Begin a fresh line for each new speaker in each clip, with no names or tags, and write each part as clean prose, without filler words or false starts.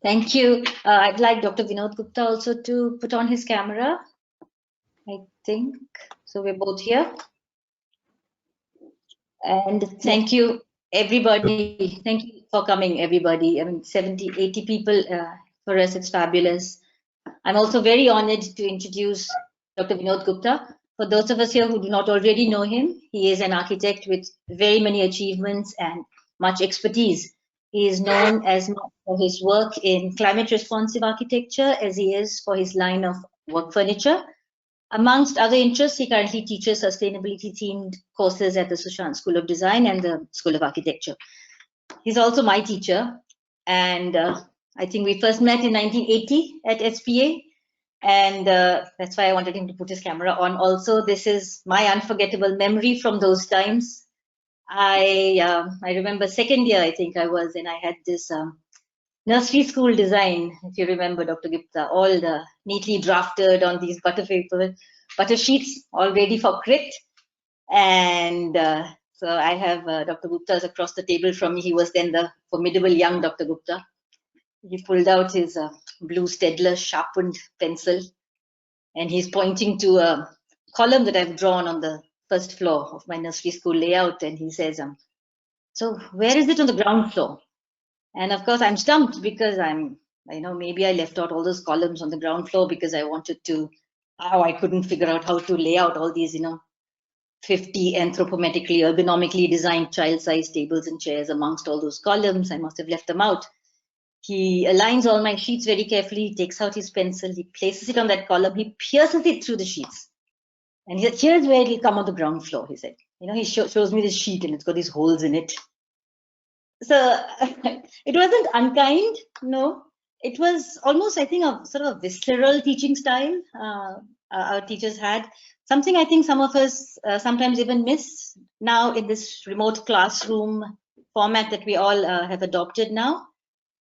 Thank you. I'd like Dr. Vinod Gupta also to put on his camera, I think. So we're both here. And thank you, everybody. Thank you for coming, everybody. I mean, 70, 80 people. For us, it's fabulous. I'm also very honored to introduce Dr. Vinod Gupta. For those of us here who do not already know him, he is an architect with very many achievements and much expertise. He is known as much for his work in climate responsive architecture as he is for his line of work furniture. Amongst other interests, he currently teaches sustainability themed courses at the Sushant School of Design and the School of Architecture. He's also my teacher, and I think we first met in 1980 at SPA, and that's why I wanted him to put his camera on. Also, this is my unforgettable memory from those times. I remember second year, I think I was, and I had this nursery school design, if you remember, Dr. Gupta, all the neatly drafted on these butter sheets, all ready for crit. And so I have Dr. Gupta's across the table from me. He was then the formidable young Dr. Gupta. He pulled out his blue Stedler sharpened pencil, and he's pointing to a column that I've drawn on the first floor of my nursery school layout. And he says, so where is it on the ground floor? And of course, I'm stumped because maybe I left out all those columns on the ground floor because I wanted to, I couldn't figure out how to lay out all these, 50 anthropometrically, ergonomically designed child-sized tables and chairs amongst all those columns. I must have left them out. He aligns all my sheets very carefully. He takes out his pencil. He places it on that column. He pierces it through the sheets. And he said, here's where it'll come on the ground floor, he said. He shows me this sheet and it's got these holes in it. So it wasn't unkind, no. It was almost, I think, a sort of visceral teaching style our teachers had. Something I think some of us sometimes even miss now in this remote classroom format that we all have adopted now.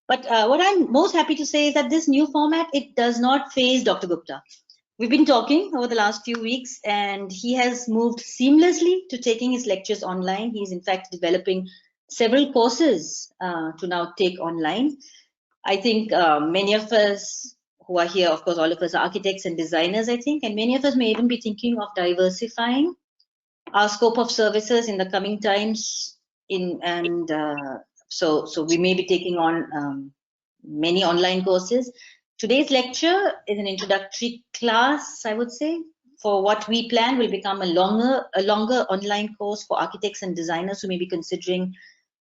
But what I'm most happy to say is that this new format, it does not faze Dr. Gupta. We've been talking over the last few weeks, and he has moved seamlessly to taking his lectures online. He's in fact developing several courses to now take online. I think many of us who are here, of course, all of us are architects and designers, I think, and many of us may even be thinking of diversifying our scope of services in the coming times. So we may be taking on many online courses. Today's lecture is an introductory class, I would say, for what we plan will become a longer online course for architects and designers who may be considering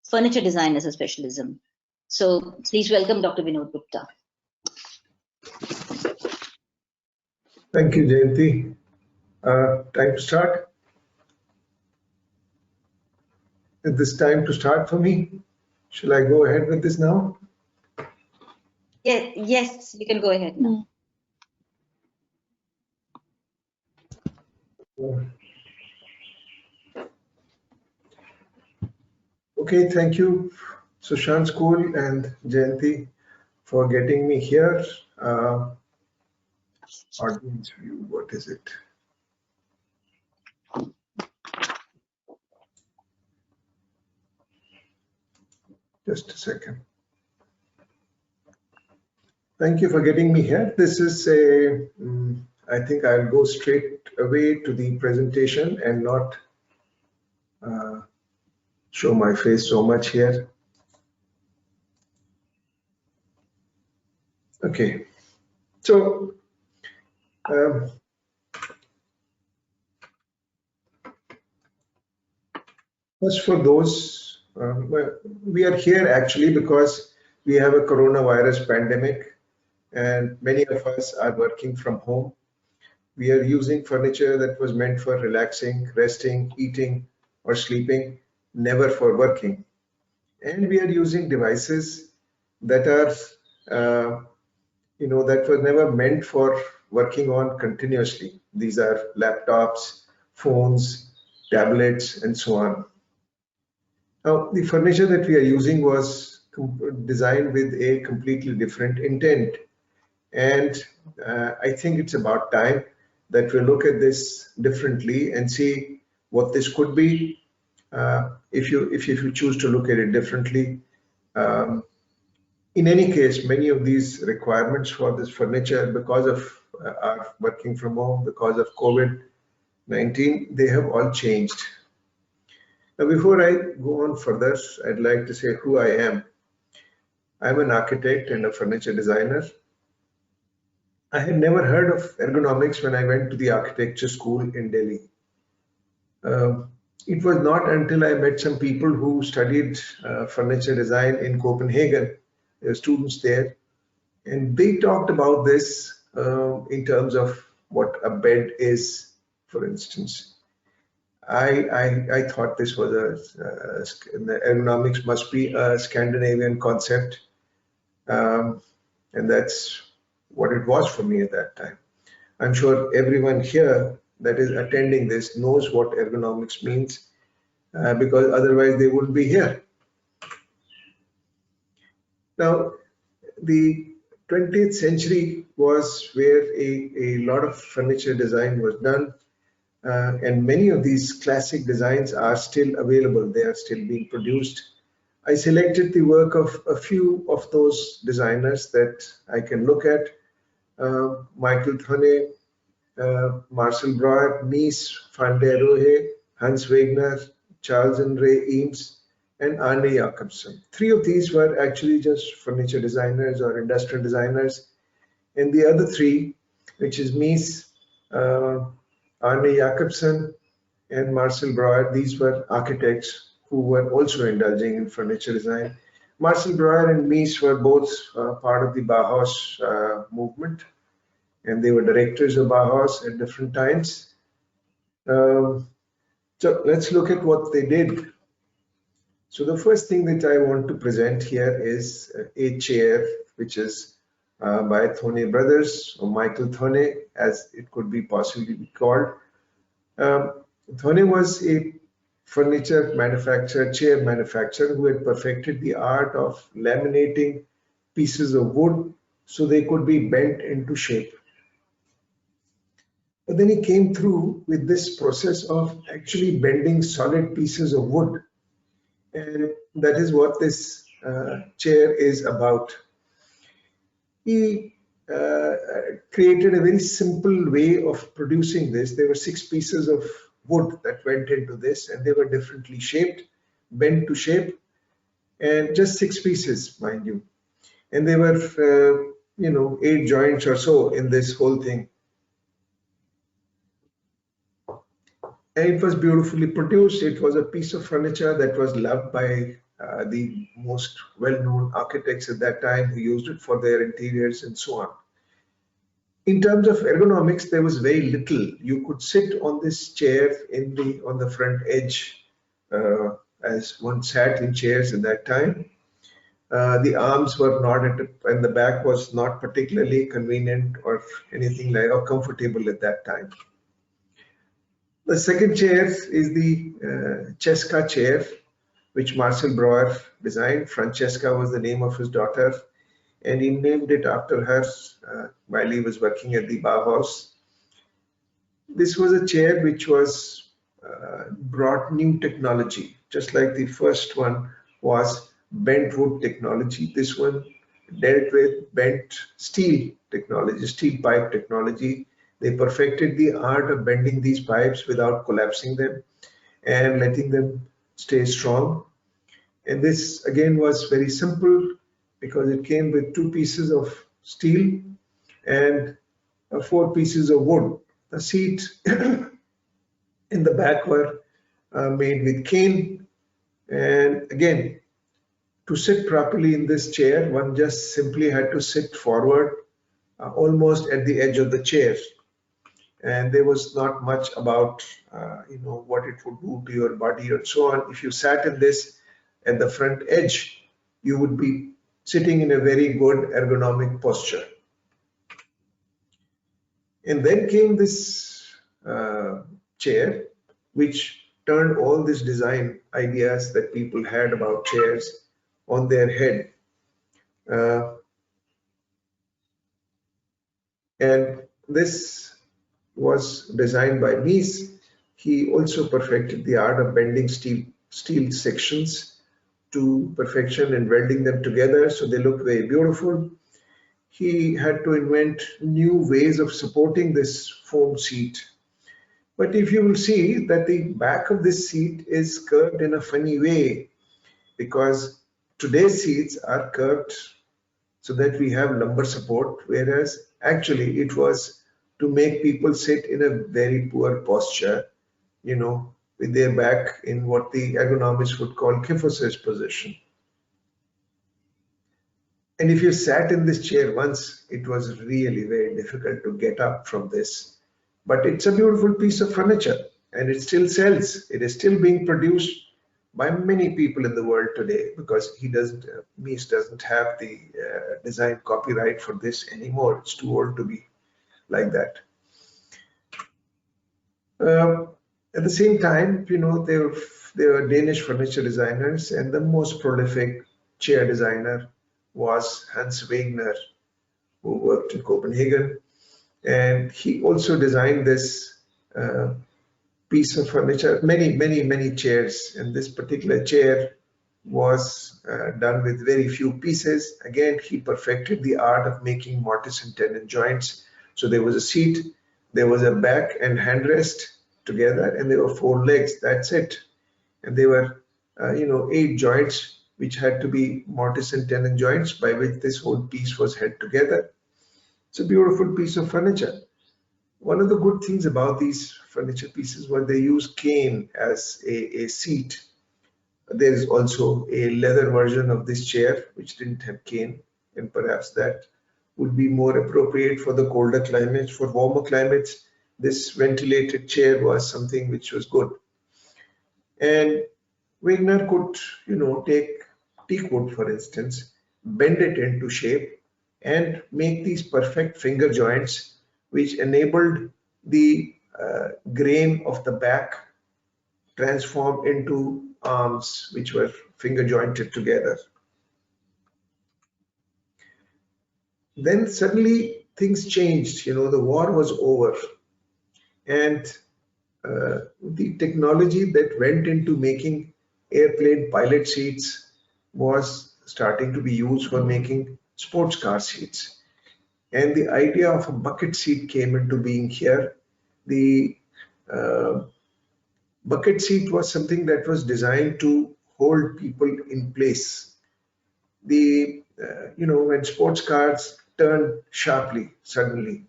furniture design as a specialism. So please welcome Dr. Vinod Gupta.
Thank you, Jayanti. Time to start? Is this time to start for me? Shall I go ahead with this now?
Yes, you can go ahead now.
Okay, thank you, Sushant School and Jayanti, for getting me here. Audience view, what is it? Just a second. Thank you for getting me here. This is I think I'll go straight away to the presentation and not show my face so much here. Okay, so first for those, we are here actually because we have a coronavirus pandemic and many of us are working from home. We are using furniture that was meant for relaxing, resting, eating, or sleeping, never for working. And we are using devices that are, that were never meant for working on continuously. These are laptops, phones, tablets, and so on. Now, the furniture that we are using was designed with a completely different intent. And I think it's about time that we look at this differently and see what this could be. If you choose to look at it differently, In any case, many of these requirements for this furniture, because of our working from home, because of COVID-19, they have all changed. Now, before I go on further, I'd like to say who I am. I'm an architect and a furniture designer. I had never heard of ergonomics when I went to the architecture school in Delhi. It was not until I met some people who studied furniture design in Copenhagen, students there, and they talked about this in terms of what a bed is, for instance. I thought this was the ergonomics must be a Scandinavian concept, and that's what it was for me at that time. I'm sure everyone here that is attending this knows what ergonomics means, because otherwise they wouldn't be here. Now, the 20th century was where a lot of furniture design was done, and many of these classic designs are still available. They are still being produced. I selected the work of a few of those designers that I can look at. Michael Thone, Marcel Breuer, Mies van der Rohe, Hans Wegner, Charles and Ray Eames, and Arne Jacobsen. Three of these were actually just furniture designers or industrial designers. And the other three, which is Mies, Arne Jacobsen, and Marcel Breuer, these were architects who were also indulging in furniture design. Marcel Breuer and Mies were both part of the Bauhaus movement, and they were directors of Bauhaus at different times. So let's look at what they did. So the first thing that I want to present here is a chair, which is by Thone brothers, or Michael Thone, as it could be possibly be called. Thone was a furniture manufacturer, chair manufacturer, who had perfected the art of laminating pieces of wood so they could be bent into shape. But then he came through with this process of actually bending solid pieces of wood. And that is what this chair is about. He created a very simple way of producing this. There were 6 pieces of wood that went into this, and they were differently shaped, bent to shape, and just 6 pieces, mind you. And they were, 8 joints or so in this whole thing. And it was beautifully produced. It was a piece of furniture that was loved by the most well-known architects at that time, who used it for their interiors and so on. In terms of ergonomics, there was very little. You could sit on this chair on the front edge, as one sat in chairs at that time. The arms were not and the back was not particularly convenient or anything like or comfortable at that time. The second chair is the Cesca chair, which Marcel Breuer designed. Francesca was the name of his daughter, and he named it after her while he was working at the Bauhaus. This was a chair which was brought new technology, just like the first one was bent wood technology. This one dealt with bent steel technology, steel pipe technology. They perfected the art of bending these pipes without collapsing them and letting them stay strong. And this again was very simple because it came with 2 pieces of steel and 4 pieces of wood. The seats in the back were made with cane. And again, to sit properly in this chair, one just simply had to sit forward almost at the edge of the chair. And there was not much about what it would do to your body and so on. If you sat in this at the front edge, you would be sitting in a very good ergonomic posture. And then came this chair, which turned all these design ideas that people had about chairs on their head. And this was designed by Mies. He also perfected the art of bending steel sections to perfection and welding them together so they look very beautiful. He had to invent new ways of supporting this foam seat. But if you will see that the back of this seat is curved in a funny way, because today's seats are curved so that we have lumbar support, whereas actually it was to make people sit in a very poor posture, with their back in what the ergonomists would call kyphosis position. And if you sat in this chair once, it was really very difficult to get up from this. But it's a beautiful piece of furniture and it still sells. It is still being produced by many people in the world today, because Mies doesn't have the design copyright for this anymore. It's too old to be like that. At the same time, they were Danish furniture designers, and the most prolific chair designer was Hans Wegner, who worked in Copenhagen, and he also designed this piece of furniture, many chairs, and this particular chair was done with very few pieces. Again, he perfected the art of making mortise and tenon joints. So there was a seat, there was a back and handrest together, and there were 4 legs. That's it. And there were 8 joints which had to be mortise and tenon joints, by which this whole piece was held together. It's a beautiful piece of furniture. One of the good things about these furniture pieces was they use cane as a seat. There is also a leather version of this chair which didn't have cane, and perhaps that would be more appropriate for the colder climates. For warmer climates, this ventilated chair was something which was good. And Wagner could, take teak wood, for instance, bend it into shape and make these perfect finger joints, which enabled the grain of the back transform into arms which were finger jointed together. Then suddenly things changed. The war was over, and the technology that went into making airplane pilot seats was starting to be used for making sports car seats. And the idea of a bucket seat came into being here. The bucket seat was something that was designed to hold people in place. When sports cars turned sharply, suddenly,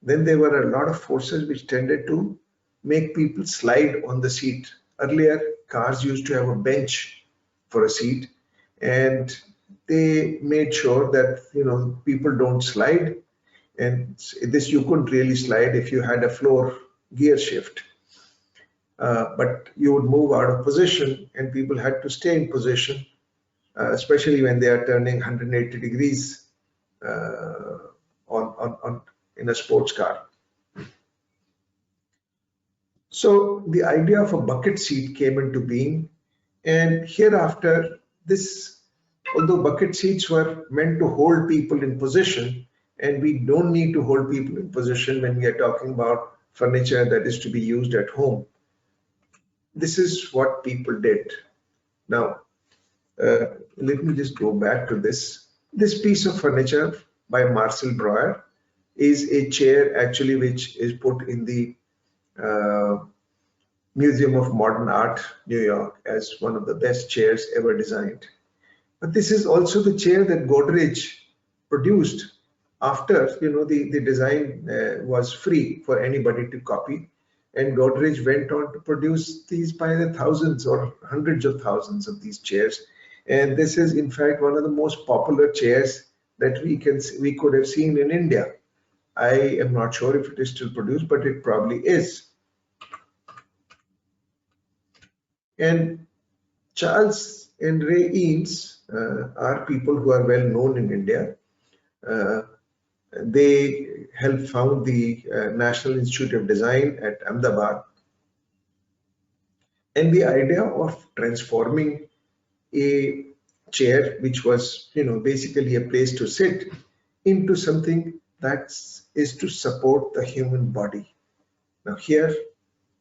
then there were a lot of forces which tended to make people slide on the seat. Earlier, cars used to have a bench for a seat, and they made sure that people don't slide. And this, you couldn't really slide if you had a floor gear shift. But you would move out of position, and people had to stay in position, especially when they are turning 180 degrees in a sports car. So the idea of a bucket seat came into being, and hereafter, although bucket seats were meant to hold people in position, and we don't need to hold people in position when we are talking about furniture that is to be used at home. This is what people did. Now, let me just go back to this. This piece of furniture by Marcel Breuer is a chair actually which is put in the Museum of Modern Art, New York, as one of the best chairs ever designed. But this is also the chair that Godrej produced after the design was free for anybody to copy, and Godrej went on to produce these by the thousands or hundreds of thousands of these chairs. And this is in fact one of the most popular chairs that we could have seen in India. I am not sure if it is still produced, but it probably is. And Charles and Ray Eames are people who are well known in India. They helped found the National Institute of Design at Ahmedabad. And the idea of transforming a chair, which was basically a place to sit, into something that is to support the human body. Now here,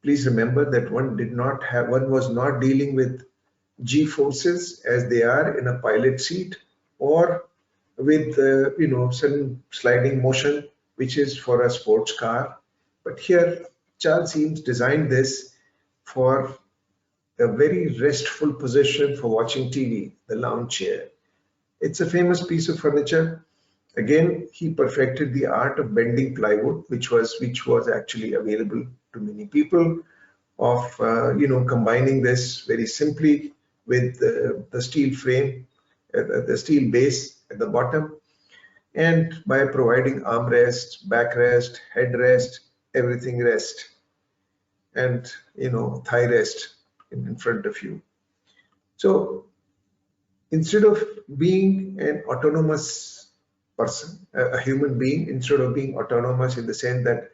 please remember that one was not dealing with G forces as they are in a pilot seat, or with some sliding motion, which is for a sports car. But here Charles Eames designed this for a very restful position for watching TV, the lounge chair. It's a famous piece of furniture. Again, he perfected the art of bending plywood, which was actually available to many people, of combining this very simply with the steel frame, the steel base at the bottom, and by providing armrests, backrest, headrest, everything rest, and thigh rest in front of you. So instead of being an autonomous person, a human being, instead of being autonomous in the sense that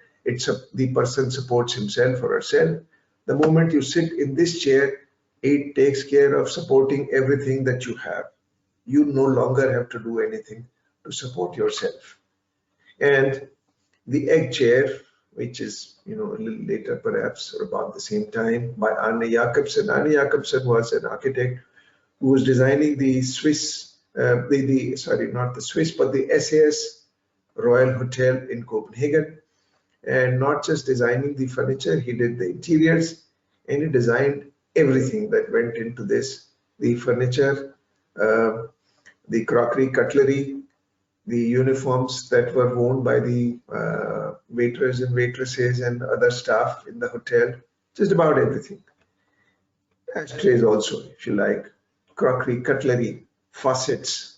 the person supports himself or herself, the moment you sit in this chair, it takes care of supporting everything that you have. You no longer have to do anything to support yourself. And the egg chair, which is a little later perhaps, or about the same time, by Arne Jacobsen. Arne Jacobsen was an architect who was designing the Swiss, sorry, not the Swiss, but the SAS Royal Hotel in Copenhagen. And not just designing the furniture, he did the interiors, and he designed everything that went into this: the furniture, the crockery, cutlery, the uniforms that were worn by the waiters and waitresses and other staff in the hotel, just about everything. Ashtrays also, if you like, crockery, cutlery, faucets,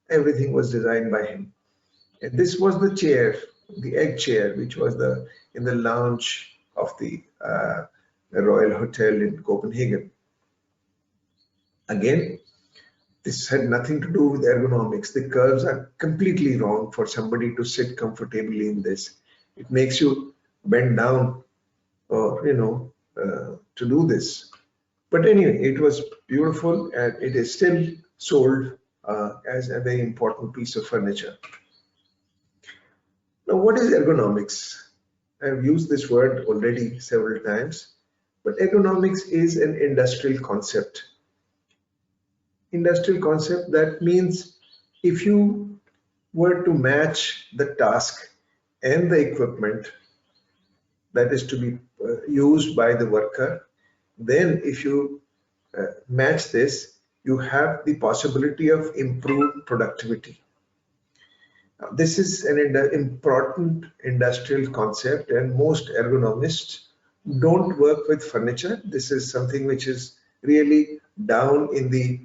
everything was designed by him. And this was the chair, the egg chair, which was in the lounge of the Royal Hotel in Copenhagen. Again, this had nothing to do with ergonomics. The curves are completely wrong for somebody to sit comfortably in this. It makes you bend down, or to do this. But anyway, it was beautiful, and it is still sold as a very important piece of furniture. Now, what is ergonomics? I've used this word already several times, but ergonomics is an industrial concept. Industrial concept that means if you were to match the task and the equipment that is to be used by the worker, then if you match this, you have the possibility of improved productivity. Now, this is an important industrial concept, and most ergonomists don't work with furniture. This is something which is really down in the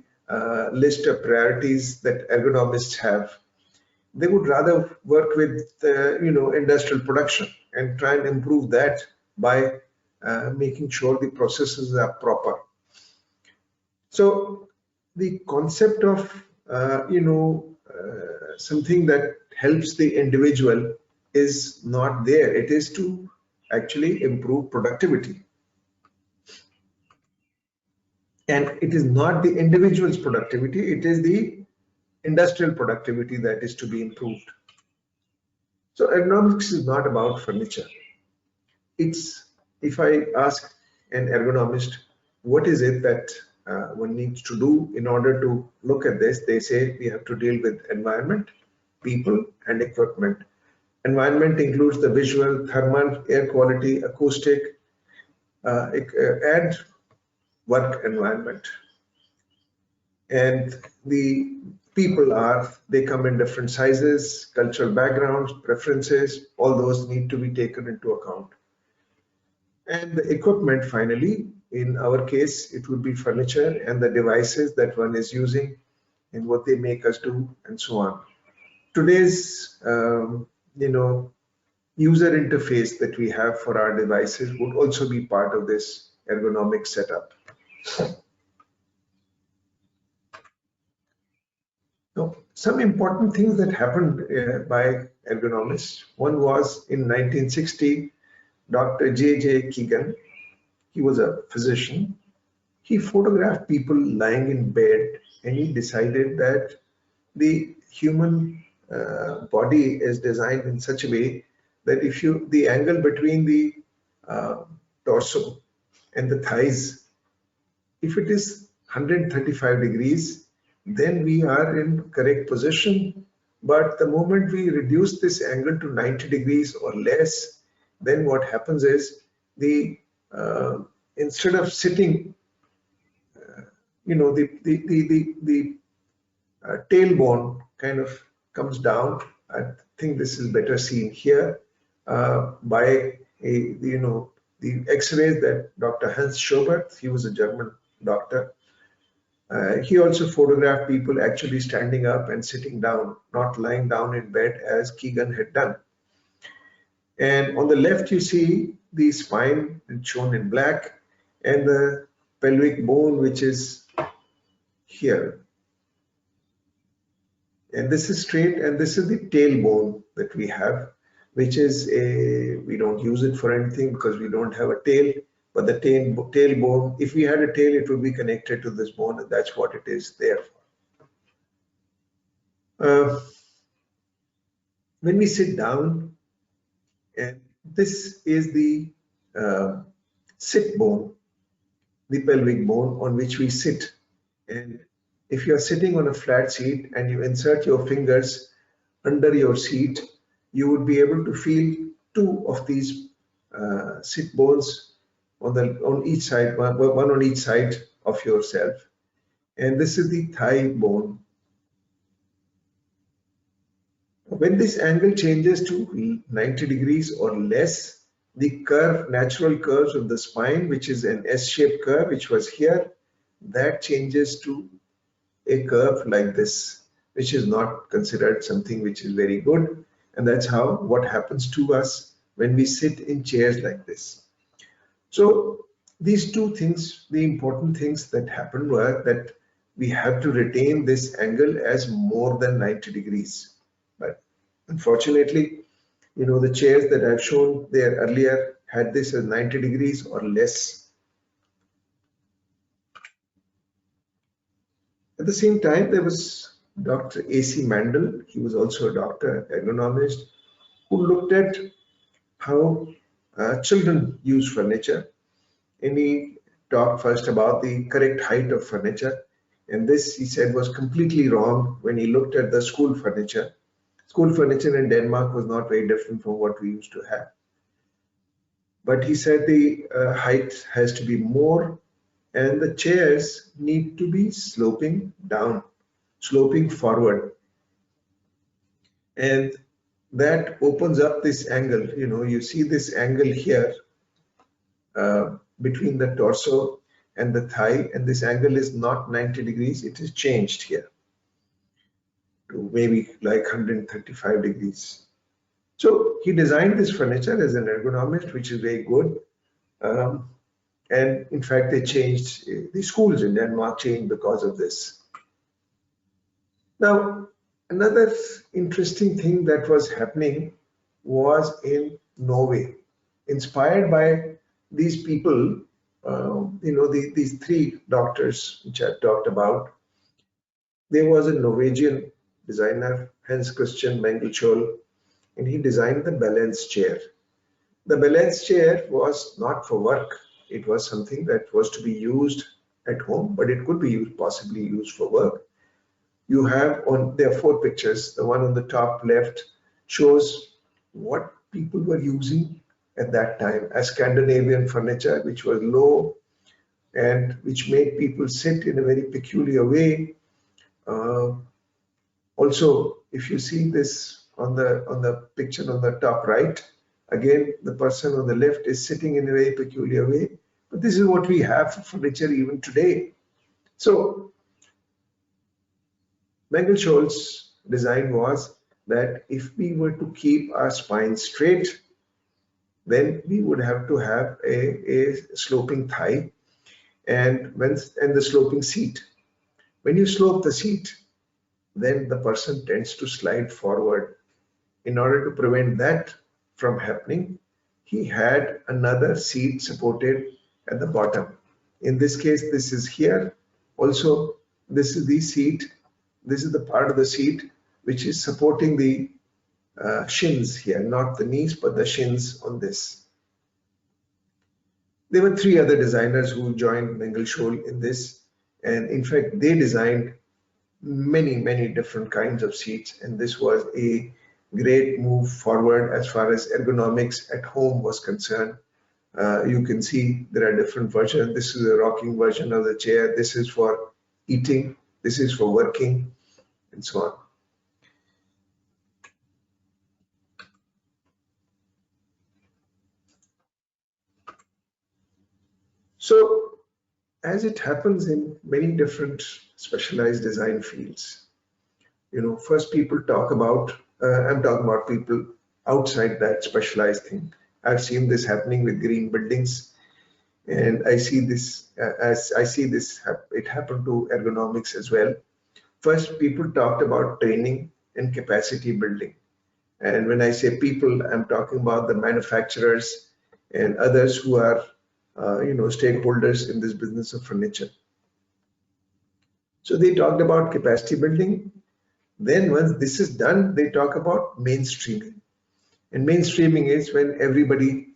list of priorities that ergonomists have. They would rather work with industrial production and try and improve that by making sure the processes are proper. So the concept of something that helps the individual is not there. It is to actually improve productivity. And it is not the individual's productivity, it is the industrial productivity that is to be improved. So ergonomics is not about furniture. It's, if I ask an ergonomist, what is it that one needs to do in order to look at this, they say we have to deal with environment, people, and equipment. Environment includes the visual, thermal, air quality, acoustic, and work environment. And the people they come in different sizes, cultural backgrounds, preferences, all those need to be taken into account. And the equipment, finally, in our case, it would be furniture and the devices that one is using and what they make us do, and so on. Today's user interface that we have for our devices would also be part of this ergonomic setup. Now, some important things that happened by ergonomists. One was in 1960, Dr. J.J. Keegan, he was a physician. He photographed people lying in bed, and he decided that the human body is designed in such a way that if the angle between the torso and the thighs, if it is 135 degrees, then we are in correct position. But the moment we reduce this angle to 90 degrees or less, then what happens is the instead of sitting, the tailbone kind of comes down. I think this is better seen here by the X-rays that Dr. Hans Schobert, he was a German doctor. He also photographed people actually standing up and sitting down, not lying down in bed as Keegan had done. And on the left, you see the spine shown in black and the pelvic bone, which is here. And this is straight, and this is the tailbone that we have, which is we don't use it for anything because we don't have a tail, but the tailbone, if we had a tail, it would be connected to this bone, and that's what it is there for. When we sit down, and this is the sit bone, the pelvic bone on which we sit. And if you're sitting on a flat seat and you insert your fingers under your seat, you would be able to feel two of these sit bones on each side, one on each side of yourself. And this is the thigh bone. When this angle changes to 90 degrees or less, the natural curves of the spine, which is an S-shaped curve, which was here, that changes to a curve like this, which is not considered something which is very good. And that's what happens to us when we sit in chairs like this. So these two things, the important things that happened were that we have to retain this angle as more than 90 degrees. But unfortunately, the chairs that I've shown there earlier had this as 90 degrees or less. At the same time, there was Dr. A.C. Mandel. He was also a doctor, ergonomist, who looked at how children use furniture. And he talked first about the correct height of furniture. And this, he said, was completely wrong when he looked at the school furniture. School furniture in Denmark was not very different from what we used to have. But he said the height has to be more, and the chairs need to be sloping down, sloping forward. And that opens up this angle. You see this angle here between the torso and the thigh, and this angle is not 90 degrees, it is changed here to maybe like 135 degrees. So he designed this furniture as an ergonomist, which is very good. And in fact, they changed, the schools in Denmark changed because of this. Now, another interesting thing that was happening was in Norway. Inspired by these people, these three doctors which I talked about, there was a Norwegian designer, Hans Christian Mengelskjold, and he designed the balance chair. The balance chair was not for work. It was something that was to be used at home, but it could be possibly used for work. You have there are four pictures. The one on the top left shows what people were using at that time as Scandinavian furniture, which was low and which made people sit in a very peculiar way. Also, if you see this on the picture on the top right, again, the person on the left is sitting in a very peculiar way. But this is what we have for furniture even today. So Mengelskjold's design was that if we were to keep our spine straight, then we would have to have a sloping thigh and the sloping seat. When you slope the seat, then the person tends to slide forward. In order to prevent that from happening, he had another seat supported at the bottom. In this case, this is here. Also, this is the seat. This is the part of the seat which is supporting the shins here, not the knees, but the shins on this. There were three other designers who joined Mengelskjold in this, And in fact, they designed many different kinds of seats, and this was a great move forward as far as ergonomics at home was concerned. You can see there are different versions. This is a rocking version of the chair. This is for eating. This is for working, and so on. So, as it happens in many different specialized design fields, first people talk about, I'm talking about people outside that specialized thing. I've seen this happening with green buildings, and I see this it happened to ergonomics as well. First, people talked about training and capacity building. And when I say people, I'm talking about the manufacturers and others who are, stakeholders in this business of furniture. So they talked about capacity building. Then once this is done, they talk about mainstreaming. And mainstreaming is when everybody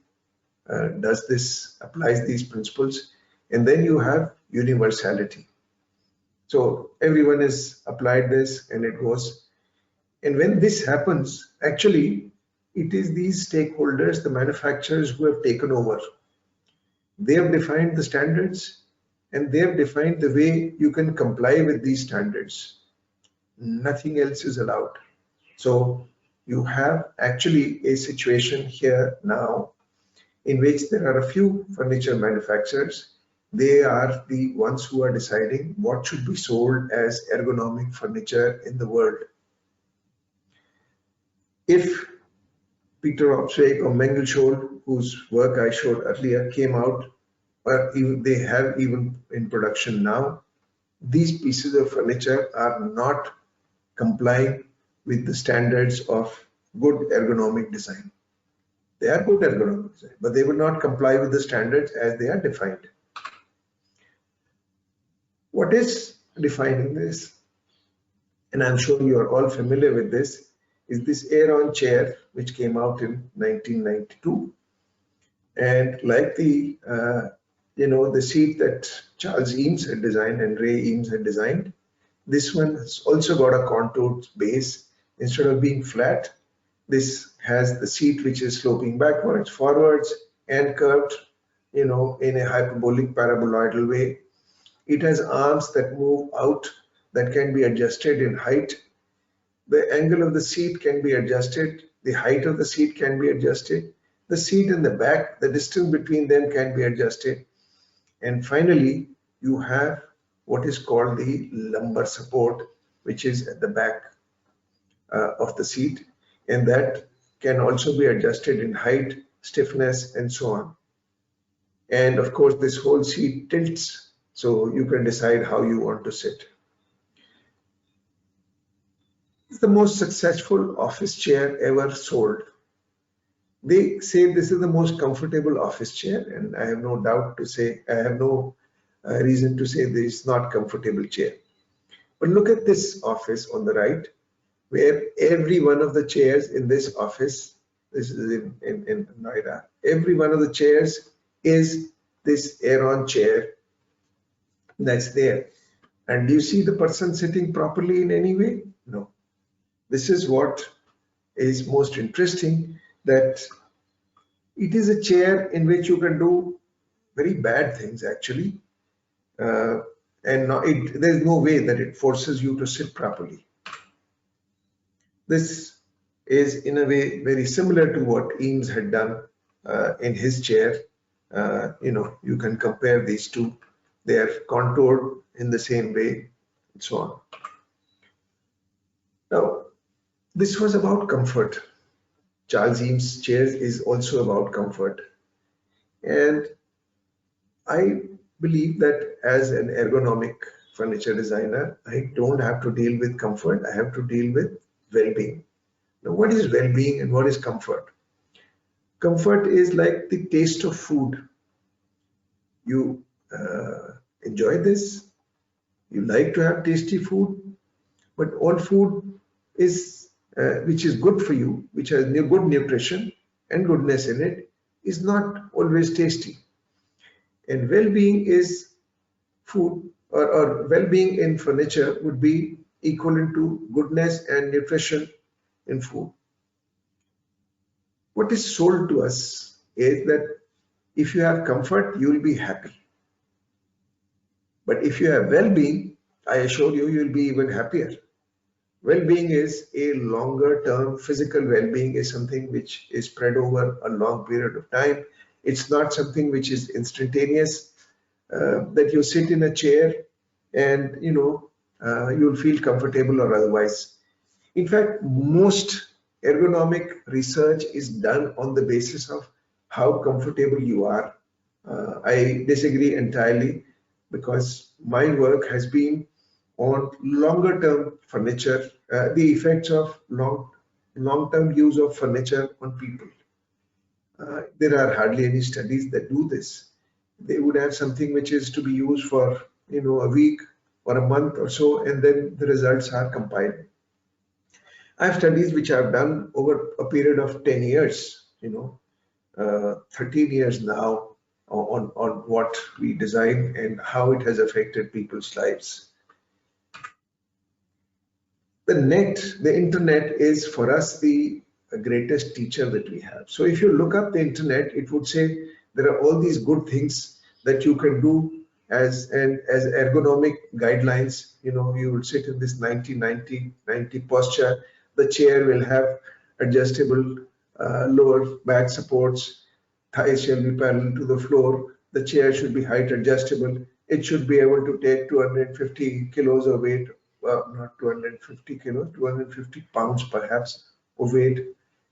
does this, applies these principles, and then you have universality. So everyone has applied this and it goes. And when this happens, actually, it is these stakeholders, the manufacturers, who have taken over. They have defined the standards and they have defined the way you can comply with these standards. Nothing else is allowed. So you have actually a situation here now in which there are a few furniture manufacturers. They are the ones who are deciding what should be sold as ergonomic furniture in the world. If Peter Opsweg or Mengelscholl, whose work I showed earlier, came out, or even they have even in production now, these pieces of furniture are not complying with the standards of good ergonomic design. They are good ergonomic design, but they will not comply with the standards as they are defined. What is defining this? And I'm sure you are all familiar with this, is this Aeron chair, which came out in 1992. And like the seat that Charles Eames had designed and Ray Eames had designed, this one has also got a contoured base. Instead of being flat, this has the seat which is sloping backwards, forwards, and curved, in a hyperbolic paraboloidal way. It has arms that move out, that can be adjusted in height. The angle of the seat can be adjusted. The height of the seat can be adjusted. The seat and the back, the distance between them can be adjusted. And finally, you have what is called the lumbar support, which is at the back of the seat. And that can also be adjusted in height, stiffness, and so on. And of course, this whole seat tilts, so you can decide how you want to sit. It's the most successful office chair ever sold. They say this is the most comfortable office chair, and I have no doubt to say, I have no reason to say this is not comfortable chair. But look at this office on the right, where every one of the chairs in this office, this is in Noida, every one of the chairs is this Aeron chair that's there. And do you see the person sitting properly in any way? No. This is what is most interesting, that it is a chair in which you can do very bad things actually. And there's no way that it forces you to sit properly. This is in a way very similar to what Eames had done in his chair. You can compare these two. They are contoured in the same way, and so on. Now, this was about comfort. Charles Eames' chair is also about comfort. And I believe that as an ergonomic furniture designer, I don't have to deal with comfort, I have to deal with well-being. Now, what is well-being and what is comfort? Comfort is like the taste of food. You enjoy this, you like to have tasty food, but all food is which is good for you, which has good nutrition and goodness in it, is not always tasty. And well-being is food or well-being in furniture would be equivalent to goodness and nutrition in food. What is sold to us is that if you have comfort, you will be happy. But if you have well-being, I assure you, you'll be even happier. Well-being is a longer term. Physical well-being is something which is spread over a long period of time. It's not something which is instantaneous, that you sit in a chair and you'll feel comfortable or otherwise. In fact, most ergonomic research is done on the basis of how comfortable you are. I disagree entirely, because my work has been on longer term furniture, the effects of long-term use of furniture on people. There are hardly any studies that do this. They would have something which is to be used for a week or a month or so, and then the results are compiled. I have studies which I've done over a period of 10 years, 13 years now, on what we design and how it has affected people's lives. The internet is for us the greatest teacher that we have. So if you look up the internet, it would say there are all these good things that you can do as ergonomic guidelines. You would sit in this 90 posture. The chair will have adjustable lower back supports. Thighs shall be parallel to the floor. The chair should be height adjustable. It should be able to take 250 kilos of weight, not 250 kilos, 250 pounds perhaps of weight.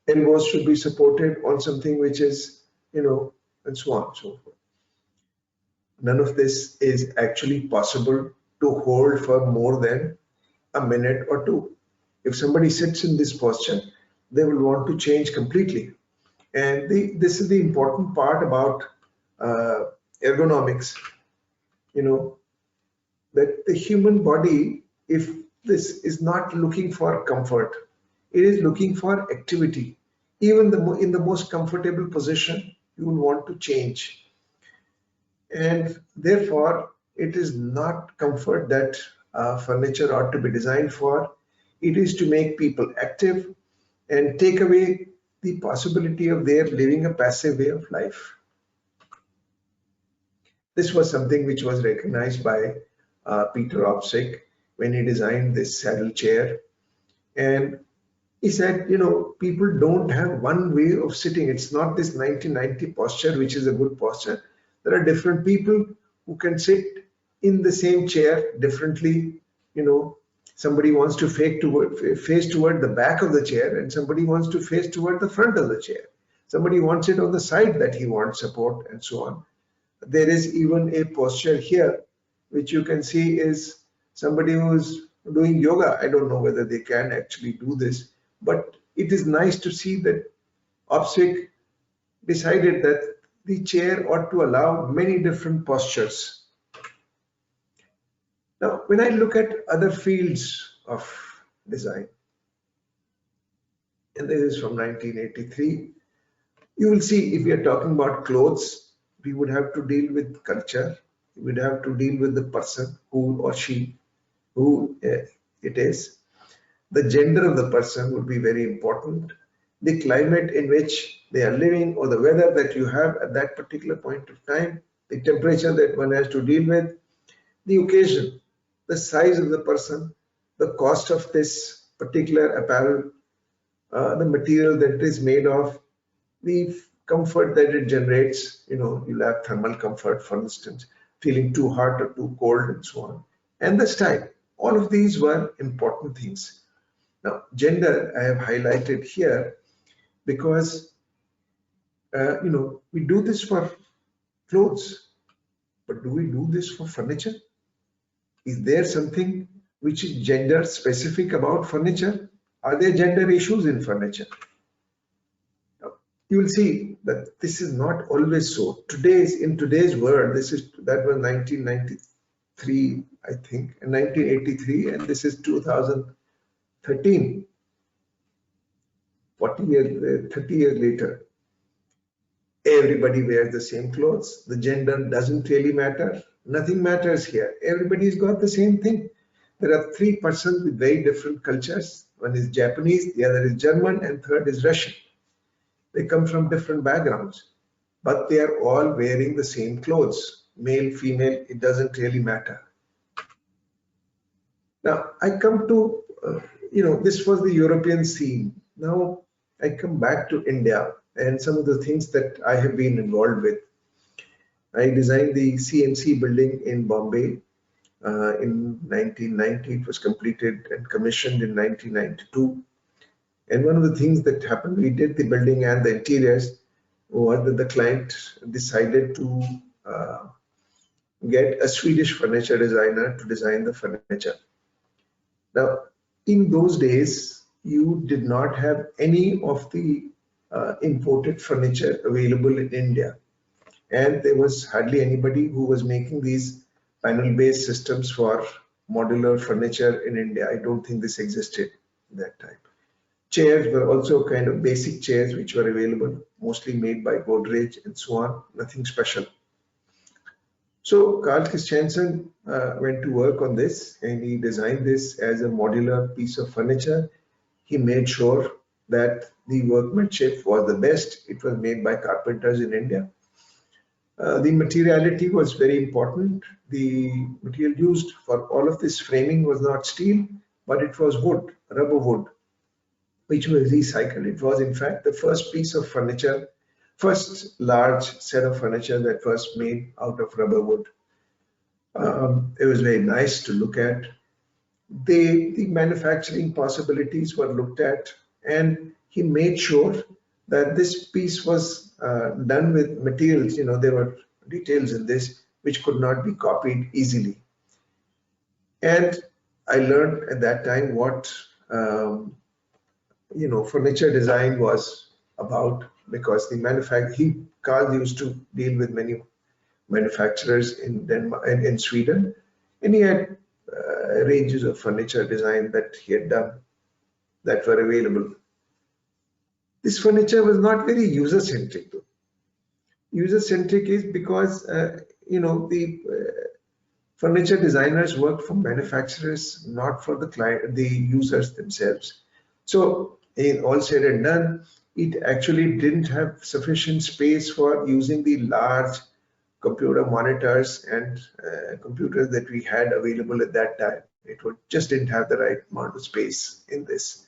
Elbows should be supported on something which is, and so on and so forth. None of this is actually possible to hold for more than a minute or two. If somebody sits in this posture, they will want to change completely. And this is the important part about ergonomics, that the human body, if this is not looking for comfort, it is looking for activity. Even in the most comfortable position, you will want to change. And therefore, it is not comfort that furniture ought to be designed for. It is to make people active and take away the possibility of their living a passive way of life. This was something which was recognized by Peter Opsick when he designed this saddle chair. And he said, people don't have one way of sitting. It's not this 90 posture, which is a good posture. There are different people who can sit in the same chair differently. Somebody wants to face toward the back of the chair, and somebody wants to face toward the front of the chair. Somebody wants it on the side that he wants support, and so on. There is even a posture here, which you can see is somebody who's doing yoga. I don't know whether they can actually do this, but it is nice to see that Opsick decided that the chair ought to allow many different postures. Now, when I look at other fields of design, and this is from 1983, you will see if we are talking about clothes, we would have to deal with culture. We would have to deal with the person, who or she, who it is. The gender of the person would be very important. The climate in which they are living, or the weather that you have at that particular point of time, the temperature that one has to deal with, the occasion, the size of the person, the cost of this particular apparel, the material that it is made of, the comfort that it generates. You'll have thermal comfort, for instance, feeling too hot or too cold, and so on. And the style. All of these were important things. Now, gender I have highlighted here because we do this for clothes, but do we do this for furniture? Is there something which is gender specific about furniture? Are there gender issues in furniture? Now, you will see that this is not always so. In today's world, that was 1993, I think, and 1983, and this is 2013. 40 years, 30 years later, Everybody wears the same clothes. The gender doesn't really matter. Nothing matters here. Everybody's got the same thing. There are three persons with very different cultures. One is Japanese, the other is German, and third is Russian. They come from different backgrounds, but they are all wearing the same clothes. Male, female, it doesn't really matter. Now, I come to, this was the European scene. Now, I come back to India and some of the things that I have been involved with. I designed the CNC building in Bombay in 1990. It was completed and commissioned in 1992. And one of the things that happened, we did the building and the interiors, was that the client decided to get a Swedish furniture designer to design the furniture. Now, in those days, you did not have any of the imported furniture available in India. And there was hardly anybody who was making these panel-based systems for modular furniture in India. I don't think this existed at that time. Chairs were also kind of basic chairs which were available, mostly made by Godrej and so on, nothing special. So Carl Christiansen went to work on this and he designed this as a modular piece of furniture. He made sure that the workmanship was the best. It was made by carpenters in India. The materiality was very important. The material used for all of this framing was not steel, but it was wood, rubber wood, which was recycled. It was in fact the first piece of furniture, first large set of furniture that was made out of rubber wood. It was very nice to look at. The manufacturing possibilities were looked at, and he made sure that this piece was done with materials, there were details in this which could not be copied easily. And I learned at that time what furniture design was about, because Carl used to deal with many manufacturers in Denmark and in Sweden, and he had ranges of furniture design that he had done that were available. This furniture was not very user-centric though. User-centric is because, the furniture designers worked for manufacturers, not for the client, the users themselves. So in all said and done, it actually didn't have sufficient space for using the large computer monitors and computers that we had available at that time. It just didn't have the right amount of space in this.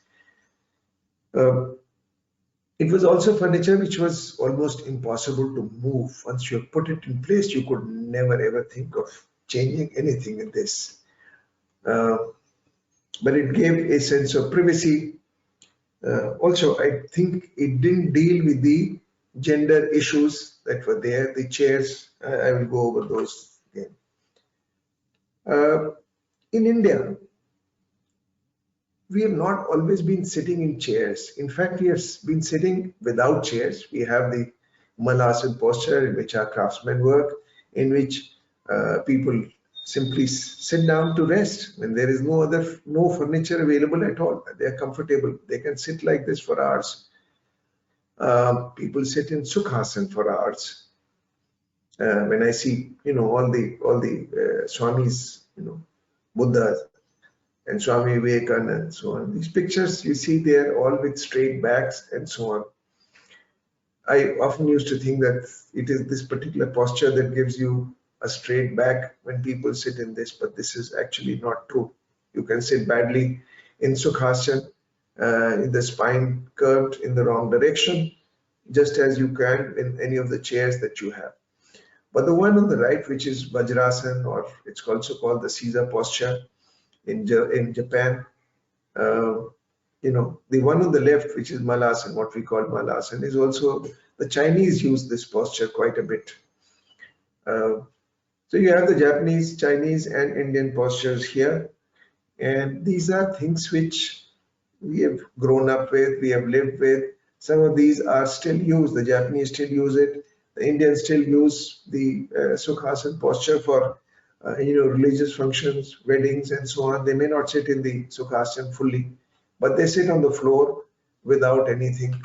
It was also furniture which was almost impossible to move. Once you put it in place, you could never ever think of changing anything in this. But it gave a sense of privacy. Also, I think it didn't deal with the gender issues that were there. The chairs, I will go over those again. In India, we have not always been sitting in chairs. In fact, we have been sitting without chairs. We have the Malasan posture in which our craftsmen work, in which people simply sit down to rest when there is no furniture available at all. They are comfortable. They can sit like this for hours. People sit in Sukhasan for hours. When I see, all the Swamis, Buddhas, and Swami Vivekananda and so on. These pictures you see there all with straight backs and so on. I often used to think that it is this particular posture that gives you a straight back when people sit in this, but this is actually not true. You can sit badly in Sukhasana, in the spine curved in the wrong direction, just as you can in any of the chairs that you have. But the one on the right, which is Vajrasana, or it's also called the Caesar posture, in Japan, the one on the left, which is Malasan, what we call Malasan, is also, the Chinese use this posture quite a bit. So you have the Japanese, Chinese, and Indian postures here. And these are things which we have grown up with, we have lived with. Some of these are still used. The Japanese still use it. The Indians still use the Sukhasana posture for religious functions, weddings, and so on. They may not sit in the Sukhasana fully, but they sit on the floor without anything.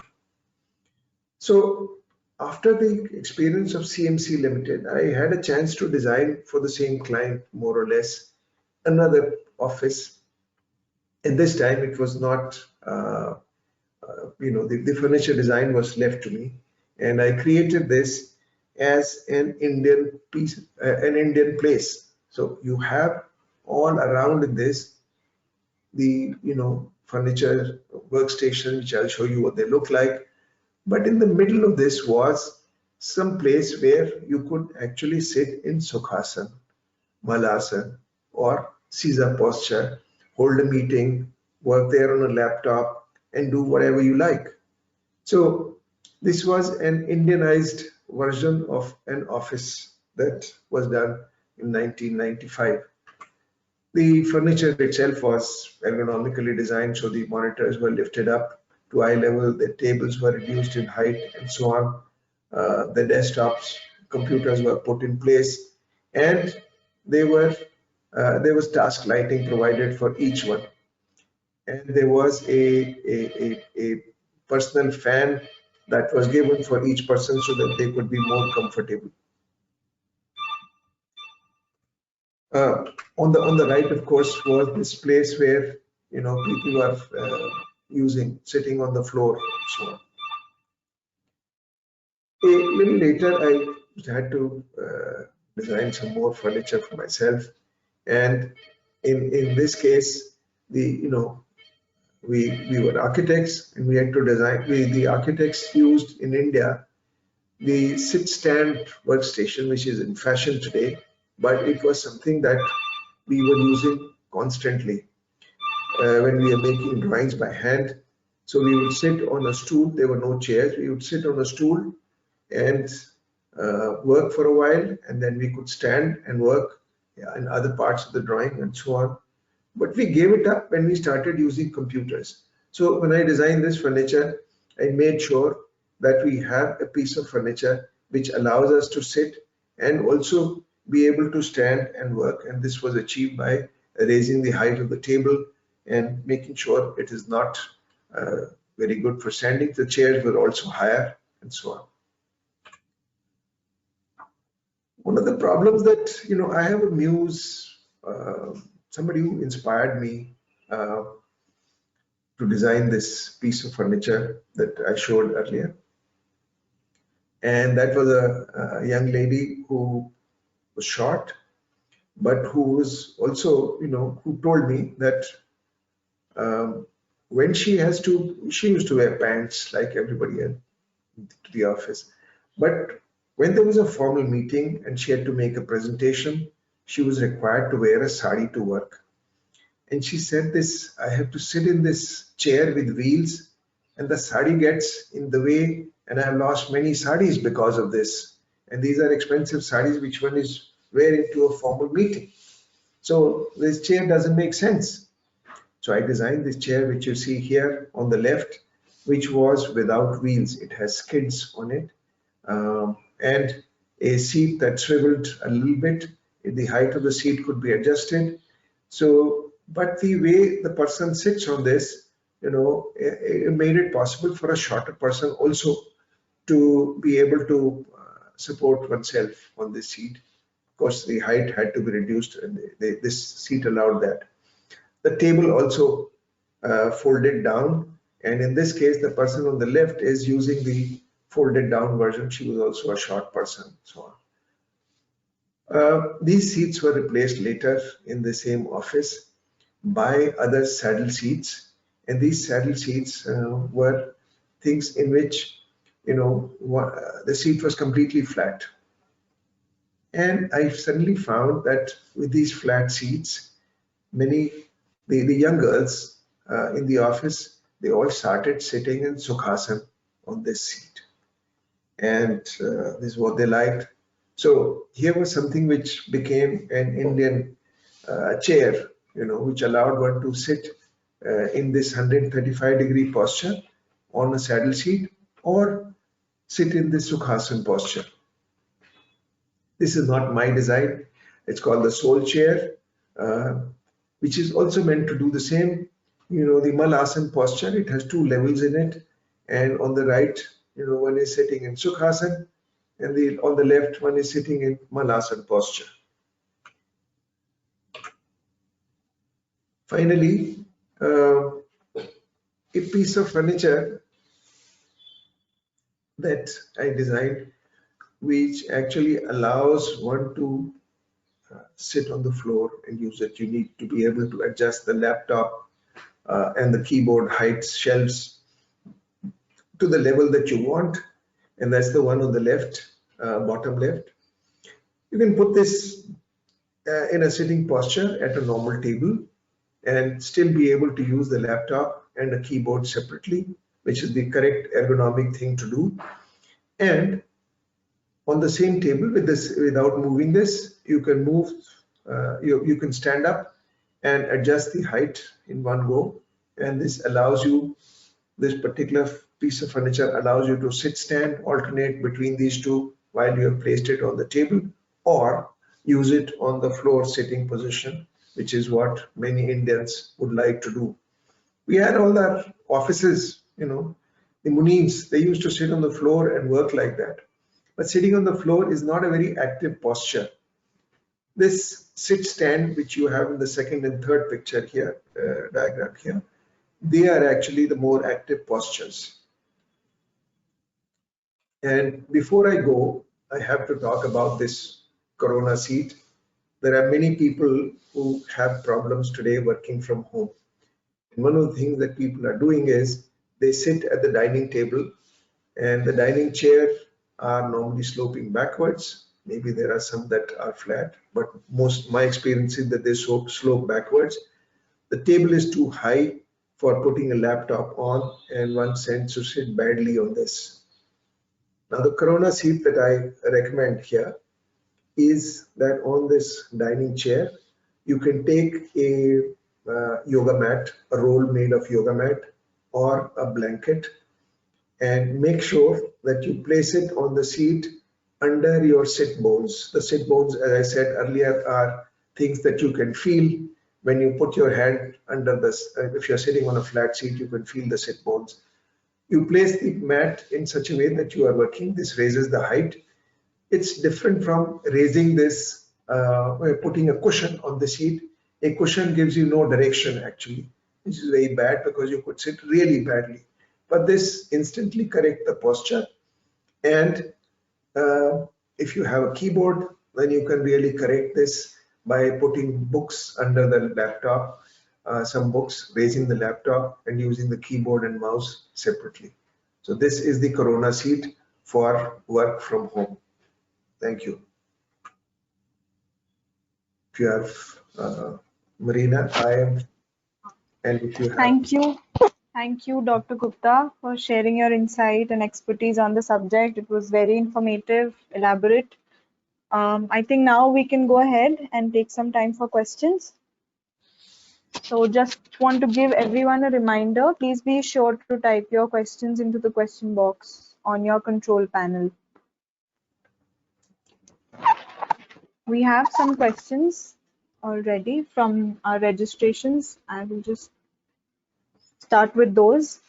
So after the experience of CMC Limited, I had a chance to design for the same client, more or less, another office. At this time, it was not, the furniture design was left to me, and I created this as an Indian piece, an Indian place. So you have all around in this the furniture workstation, which I'll show you what they look like. But in the middle of this was some place where you could actually sit in Sukhasana, Malasana, or Caesar posture, hold a meeting, work there on a laptop, and do whatever you like. So this was an Indianized version of an office that was done in 1995. The furniture itself was ergonomically designed, so the monitors were lifted up to eye level, the tables were reduced in height, and so on. The desktops, computers were put in place, and they were there was task lighting provided for each one, and there was a personal fan that was given for each person so that they could be more comfortable. On the right, of course, was this place where people were sitting on the floor, so on. A little later, I had to design some more furniture for myself, and in this case, we were architects, and we had to design. The architects used in India the sit stand workstation, which is in fashion today, but it was something that we were using constantly when we were making drawings by hand. So we would sit on a stool. There were no chairs. We would sit on a stool and work for a while, and then we could stand and work in other parts of the drawing and so on. But we gave it up when we started using computers. So when I designed this furniture, I made sure that we have a piece of furniture which allows us to sit and also be able to stand and work. And this was achieved by raising the height of the table and making sure it is not very good for standing. The chairs were also higher and so on. One of the problems that, I have a muse, somebody who inspired me to design this piece of furniture that I showed earlier. And that was a young lady who was short, but who was also, who told me that when she used to wear pants like everybody else to the office. But when there was a formal meeting and she had to make a presentation, she was required to wear a sari to work. And she said this, I have to sit in this chair with wheels and the sari gets in the way, and I have lost many saris because of this. And these are expensive saris which one is wearing to a formal meeting. So this chair doesn't make sense. So I designed this chair which you see here on the left, which was without wheels. It has skids on it and a seat that swiveled a little bit. The height of the seat could be adjusted. So, but the way the person sits on this, it made it possible for a shorter person also to be able to support oneself on this seat. Of course, the height had to be reduced, and this seat allowed that. The table also folded down, and in this case, the person on the left is using the folded down version. She was also a short person, so on. These seats were replaced later in the same office by other saddle seats, and these saddle seats were things in which the seat was completely flat. And I suddenly found that with these flat seats, the young girls in the office, they all started sitting in Sukhasana on this seat. And this is what they liked. So here was something which became an Indian chair, which allowed one to sit in this 135-degree posture on a saddle seat or sit in this Sukhasana posture. This is not my design. It's called the soul chair, which is also meant to do the same. The Malasana posture, it has two levels in it. And on the right, one is sitting in Sukhasana, and on the left one is sitting in Malasana posture. Finally, a piece of furniture that I designed, which actually allows one to sit on the floor and use it. You need to be able to adjust the laptop and the keyboard heights, shelves to the level that you want, and that's the one on the left, bottom left. You can put this in a sitting posture at a normal table and still be able to use the laptop and a keyboard separately, which is the correct ergonomic thing to do. And on the same table with this, without moving this, you can move, you can stand up and adjust the height in one go. And this allows you, this particular piece of furniture allows you to sit, stand, alternate between these two while you have placed it on the table, or use it on the floor sitting position, which is what many Indians would like to do. We had all our offices, the Munims, they used to sit on the floor and work like that. But sitting on the floor is not a very active posture. This sit stand, which you have in the second and third picture here, diagram here, they are actually the more active postures. And before I go, I have to talk about this Corona seat. There are many people who have problems today working from home. And one of the things that people are doing is they sit at the dining table, and the dining chair are normally sloping backwards. Maybe there are some that are flat, but my experience is that they slope backwards. The table is too high for putting a laptop on, and one tends to sit badly on this. Now, the Corona seat that I recommend here is that on this dining chair, you can take a yoga mat, a roll made of yoga mat, or a blanket, and make sure that you place it on the seat under your sit bones. The sit bones, as I said earlier, are things that you can feel when you put your hand under this. If you're sitting on a flat seat, you can feel the sit bones. You place the mat in such a way that you are working. This raises the height. It's different from raising this, putting a cushion on the seat. A cushion gives you no direction actually, which is very bad because you could sit really badly. But this instantly corrects the posture. And if you have a keyboard, then you can really correct this by putting books under the laptop, some books, raising the laptop and using the keyboard and mouse separately. So this is the Corona seat for work from home. Thank you. If you have Marina, I am, and if you have.
Thank you. Thank you, Dr. Gupta, for sharing your insight and expertise on the subject. It was very informative, elaborate. I think now we can go ahead and take some time for questions. So just want to give everyone a reminder, please be sure to type your questions into the question box on your control panel. We have some questions already from our registrations. I will just start with those.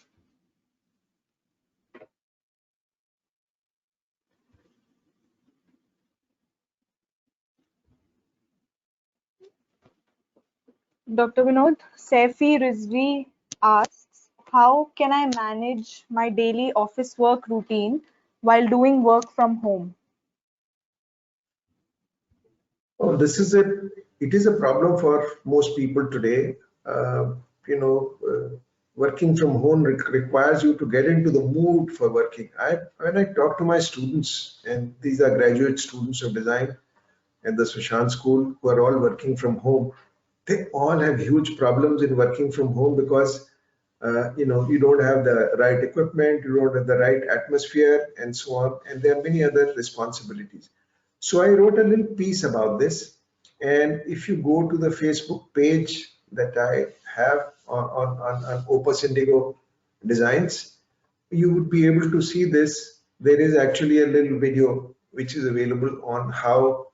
Dr. Vinod, Saifi Rizvi asks, how can I manage my daily office work routine while doing work from home?
Oh, it is a problem for most people today. Working from home requires you to get into the mood for working. When I talk to my students, and these are graduate students of design at the Sushant School who are all working from home, they all have huge problems in working from home because you don't have the right equipment, you don't have the right atmosphere, and so on, and there are many other responsibilities. So I wrote a little piece about this, and if you go to the Facebook page that I have on Opus Indigo Designs, you would be able to see this. There is actually a little video which is available on how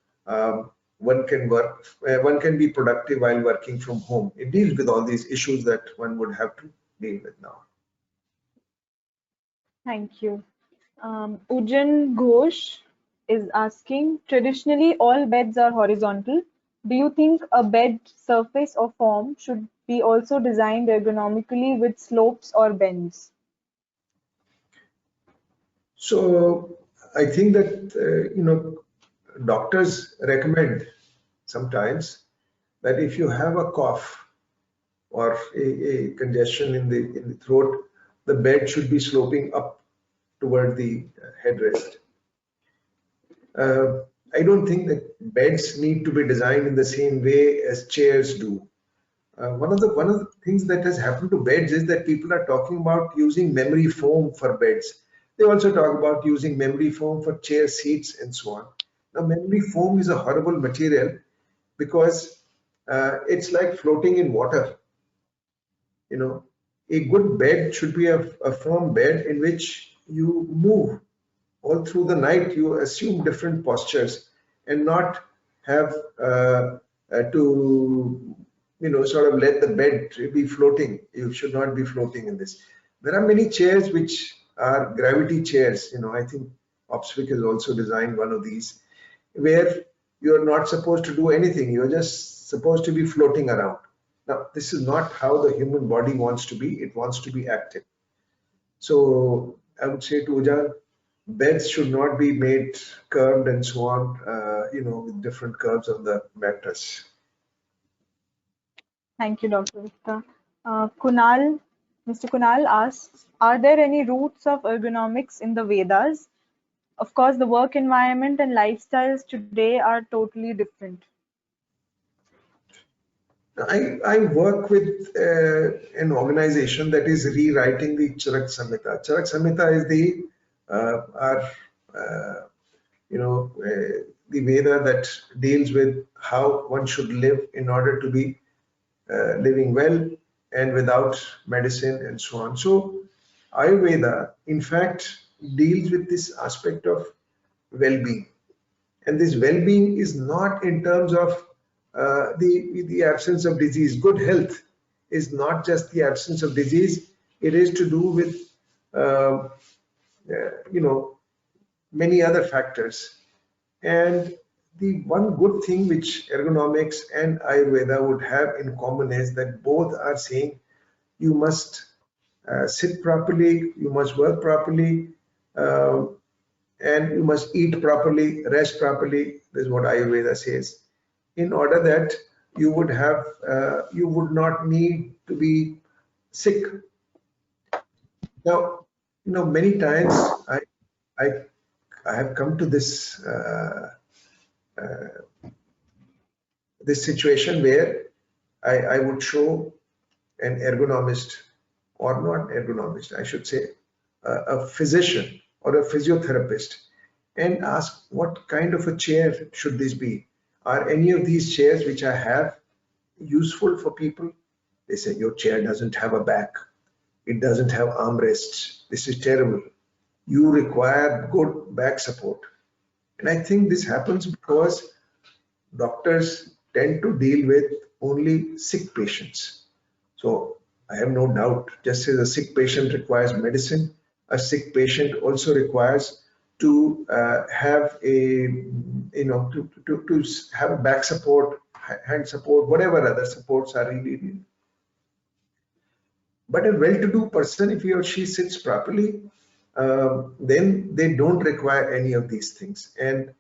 one can be productive while working from home. It deals with all these issues that one would have to deal with now.
Thank you. Ujan Ghosh is asking, traditionally all beds are horizontal. Do you think a bed surface or form should be also designed ergonomically with slopes or bends?
So I think that doctors recommend sometimes that if you have a cough or a congestion in the throat, the bed should be sloping up toward the headrest. I don't think that beds need to be designed in the same way as chairs do. One of the things that has happened to beds is that people are talking about using memory foam for beds. They also talk about using memory foam for chair seats and so on. Now, memory foam is a horrible material because it's like floating in water. You know, a good bed should be a firm bed in which you move all through the night. You assume different postures and not have to sort of let the bed be floating. You should not be floating in this. There are many chairs which are gravity chairs. I think Opswick has also designed one of these where you're not supposed to do anything. You're just supposed to be floating around. Now, this is not how the human body wants to be. It wants to be active. So I would say to Ujan, beds should not be made curved and so on, with different curves on the mattress.
Thank you, Dr. Gupta. Mr. Kunal asks, are there any roots of ergonomics in the Vedas? Of course, the work environment and lifestyles today are totally different.
I work with an organization that is rewriting the Charak Samhita. Charak Samhita is the Veda that deals with how one should live in order to be living well and without medicine and so on. So Ayurveda, in fact, deals with this aspect of well-being. And this well-being is not in terms of the absence of disease. Good health is not just the absence of disease. It is to do with many other factors. And the one good thing which ergonomics and Ayurveda would have in common is that both are saying you must sit properly, you must work properly, and you must eat properly, rest properly. This is what Ayurveda says. In order that you would not need to be sick. Now, many times I have come to this this situation where I would show an ergonomist, or not ergonomist, I should say, a physician or a physiotherapist, and ask what kind of a chair should this be? Are any of these chairs which I have useful for people? They say, your chair doesn't have a back. It doesn't have armrests. This is terrible. You require good back support. And I think this happens because doctors tend to deal with only sick patients. So I have no doubt, just as a sick patient requires medicine, a sick patient also requires to have to have a back support, hand support, whatever other supports are really needed. But a well-to-do person, if he or she sits properly, then they don't require any of these things. And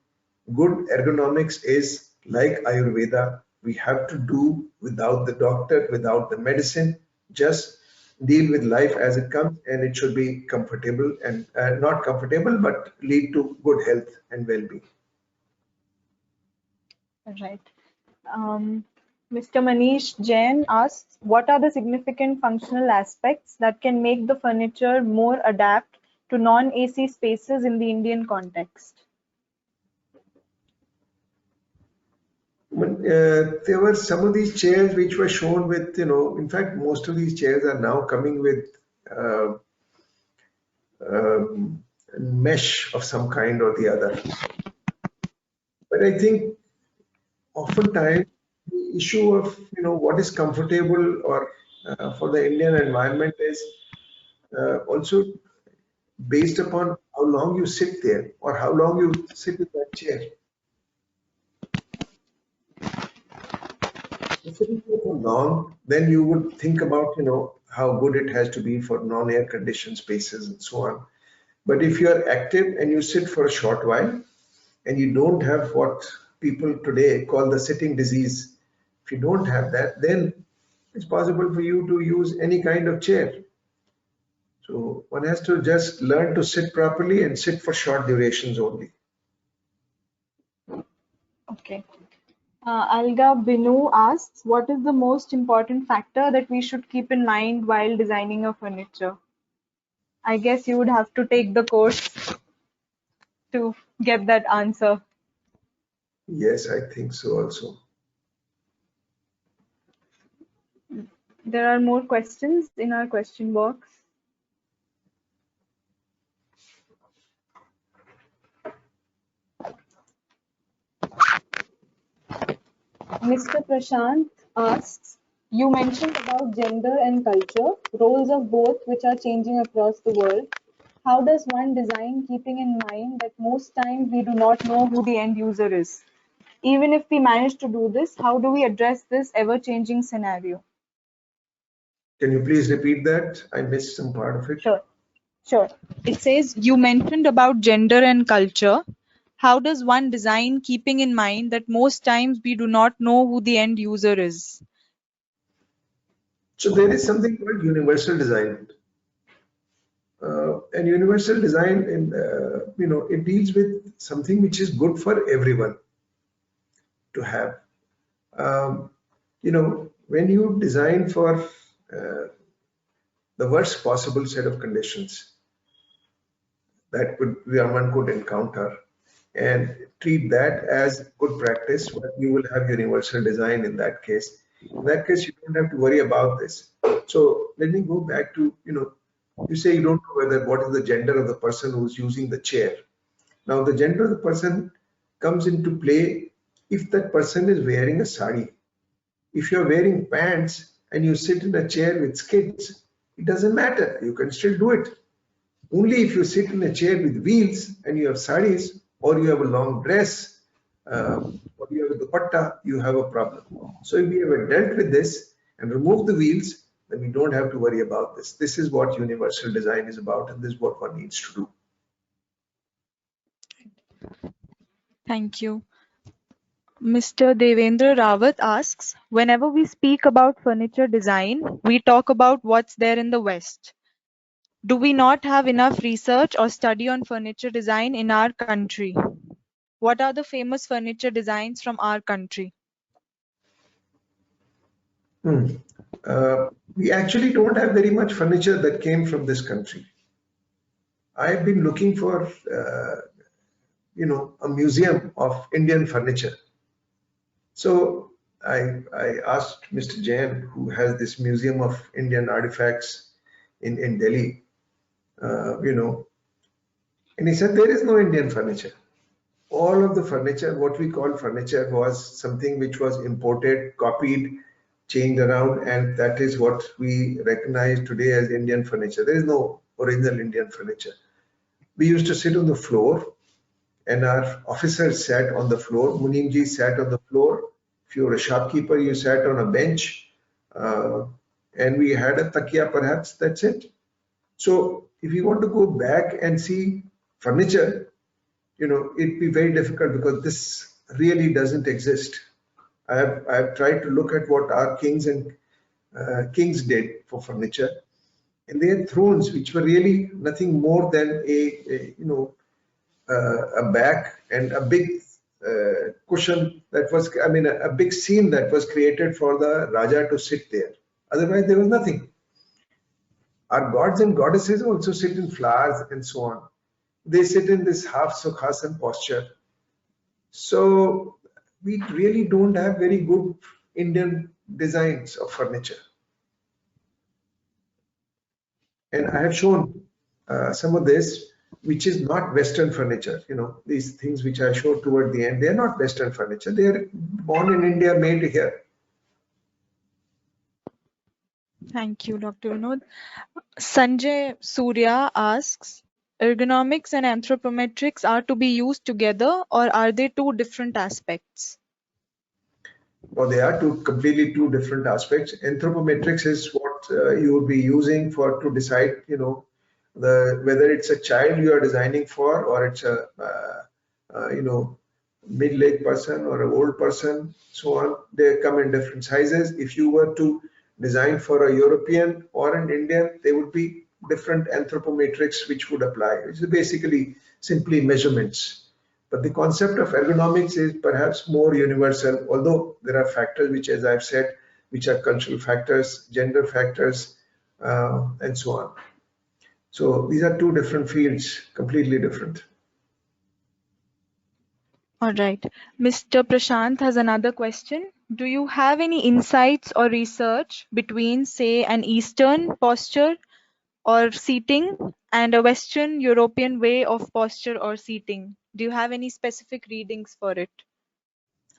good ergonomics is like Ayurveda. We have to do without the doctor, without the medicine, just deal with life as it comes, and it should be comfortable and not comfortable, but lead to good health and well-being.
Right. Mr. Manish Jain asks, what are the significant functional aspects that can make the furniture more adapt to non-AC spaces in the Indian context?
There were some of these chairs which were shown with, in fact, most of these chairs are now coming with mesh of some kind or the other. But I think oftentimes the issue of, what is comfortable or for the Indian environment is also based upon how long you sit there or how long you sit in that chair. If it is for long, then you would think about, how good it has to be for non-air conditioned spaces and so on. But if you are active and you sit for a short while and you don't have what people today call the sitting disease, if you don't have that, then it's possible for you to use any kind of chair. So one has to just learn to sit properly and sit for short durations only.
Okay. Alga Binu asks, what is the most important factor that we should keep in mind while designing a furniture? I guess you would have to take the course to get that answer.
Yes, I think so also.
There are more questions in our question box. Mr. Prashant asks, you mentioned about gender and culture, roles of both which are changing across the world. How does one design keeping in mind that most times we do not know who the end user is? Even if we manage to do this, how do we address this ever-changing scenario?
Can you please repeat that? I missed some part of it.
Sure. It says, you mentioned about gender and culture. How does one design keeping in mind that most times we do not know who the end user is?
So there is something called universal design. And universal design, it deals with something which is good for everyone to have. When you design for the worst possible set of conditions that one could encounter and treat that as good practice, but you will have universal design in that case. In that case, you don't have to worry about this. So let me go back to, you say you don't know what is the gender of the person who's using the chair. Now, the gender of the person comes into play if that person is wearing a sari. If you're wearing pants and you sit in a chair with skids, it doesn't matter. You can still do it. Only if you sit in a chair with wheels and you have saris or you have a long dress or you have a dupatta, you have a problem. So if we have dealt with this and removed the wheels, then we don't have to worry about this. This is what universal design is about, and this is what one needs to do.
Thank you. Mr. Devendra Rawat asks, whenever we speak about furniture design, we talk about what's there in the West. Do we not have enough research or study on furniture design in our country? What are the famous furniture designs from our country?
We actually don't have very much furniture that came from this country. I've been looking for, a museum of Indian furniture. So I asked Mr. Jain, who has this museum of Indian artifacts in Delhi, and he said there is no Indian furniture. All of the furniture, what we call furniture, was something which was imported, copied, changed around, and that is what we recognize today as Indian furniture. There is no original Indian furniture. We used to sit on the floor, and our officers sat on the floor. Munimji sat on the floor. If you were a shopkeeper, you sat on a bench, and we had a takia, perhaps. That's it. So if you want to go back and see furniture, it'd be very difficult because this really doesn't exist. I've tried to look at what our kings and kings did for furniture, and they had thrones which were really nothing more than a back and a big cushion that was, a big scene that was created for the Raja to sit there. Otherwise, there was nothing. Our gods and goddesses also sit in flowers and so on. They sit in this half Sukhasan posture. So we really don't have very good Indian designs of furniture. And I have shown some of this, which is not Western furniture. These things which I showed toward the end, they are not Western furniture. They are born in India, made here.
Thank you, Dr. Vinod. Sanjay Surya asks, Ergonomics and anthropometrics are to be used together, or are they two different aspects?
Well, they are completely two different aspects. Anthropometrics is what you would be using for to decide, whether it's a child you are designing for, or it's a mid-age person or an old person, so on. They come in different sizes. If you were to design for a European or an Indian, they would be different anthropometrics which would apply. It's basically simply measurements. But the concept of ergonomics is perhaps more universal, although there are factors which, as I've said, which are cultural factors, gender factors, and so on. So these are two different fields, completely different.
All right. Mr. Prashant has another question. Do you have any insights or research between, say, an Eastern posture or seating and a Western European way of posture or seating? Do you have any specific readings for it?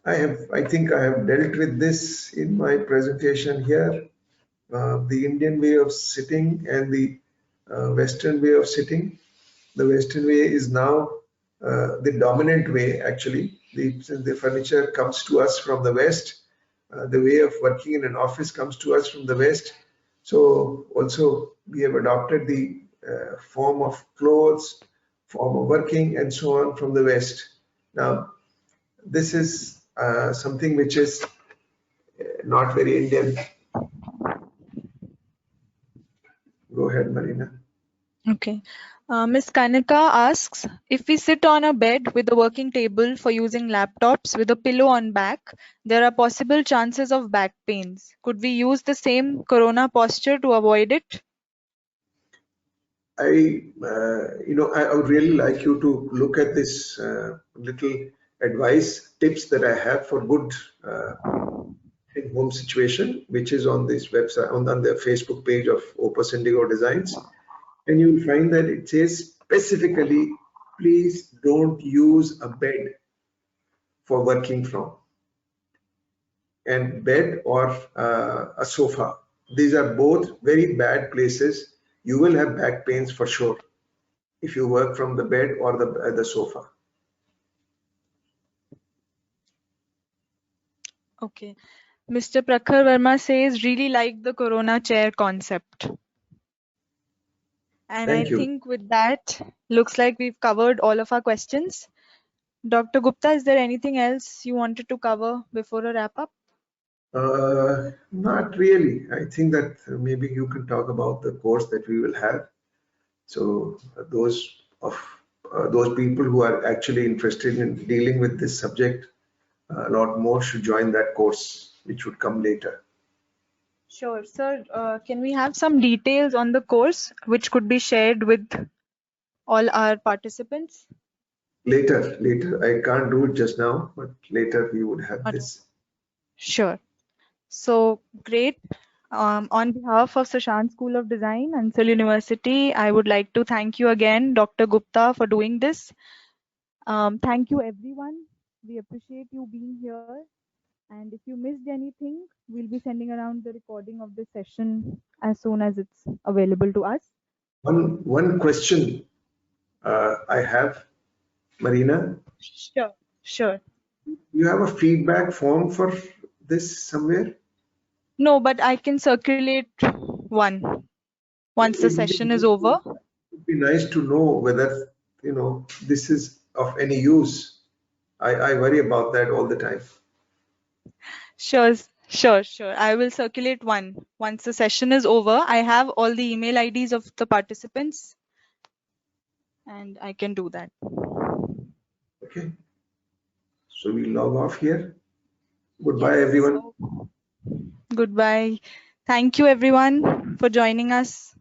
I think I have dealt with this in my presentation here. The Indian way of sitting and the Western way of sitting. The Western way is now the dominant way, actually. Since the furniture comes to us from the West, the way of working in an office comes to us from the West. So also we have adopted the form of clothes, form of working, and so on from the West. Now, this is something which is not very Indian. Go ahead, Marina.
Okay. Ms. Kanika asks, if we sit on a bed with a working table for using laptops with a pillow on back, there are possible chances of back pains. Could we use the same corona posture to avoid it?
I would really like you to look at this little advice tips that I have for good home situation, which is on this website, on the Facebook page of Opus Indigo Designs. And you'll find that it says specifically, please don't use a bed for working from, and bed or a sofa. These are both very bad places. You will have back pains for sure if you work from the bed or the sofa.
Okay. Mr. Prakhar Verma says, really like the corona chair concept. And
Thank
I
you.
think with that, looks like we've covered all of our questions. Dr. Gupta, is there anything else you wanted to cover before a wrap up?
Not really. I think that maybe you can talk about the course that we will have. So those people who are actually interested in dealing with this subject a lot more should join that course, which would come later.
Sure, sir. Can we have some details on the course which could be shared with all our participants?
Later. I can't do it just now, but later we would have this.
Sure. So great. On behalf of Sushant School of Design and Sushant University, I would like to thank you again, Dr. Gupta, for doing this. Thank you, everyone. We appreciate you being here. And if you missed anything, we'll be sending around the recording of this session as soon as it's available to us.
One question I have, Marina.
Sure.
You have a feedback form for this somewhere?
No, but I can circulate one once the session is over.
It would be nice to know whether this is of any use. I worry about that all the time.
Sure. I will circulate one once the session is over. I have all the email IDs of the participants and I can do that.
Okay. So we log off here. Goodbye, everyone.
Goodbye. Thank you, everyone, for joining us.